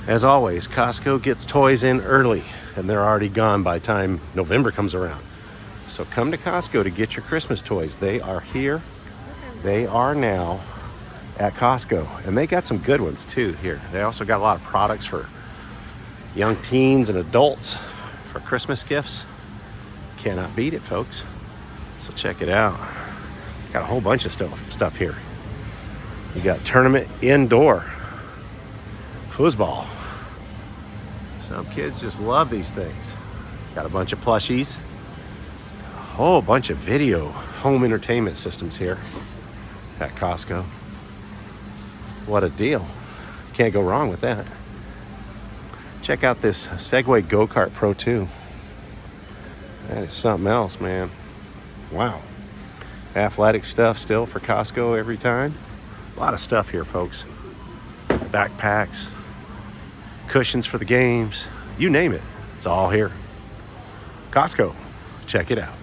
As always, Costco gets toys in early, and they're already gone by the time November comes around. So come to Costco to get your Christmas toys. They are here. They are now at Costco, and they got some good ones too here. They also got a lot of products for young teens and adults for Christmas gifts. Cannot beat it, folks. So check it out. Got a whole bunch of stuff here. You got tournament indoor foosball. Some kids just love these things. Got a bunch of plushies. A whole bunch of video home entertainment systems here at Costco. What a deal. Can't go wrong with that. Check out this Segway Go-Kart Pro 2. That is something else, man. Wow. Athletic stuff still for Costco every time. A lot of stuff here, folks. Backpacks, cushions for the games, you name it. It's all here. Costco. Check it out.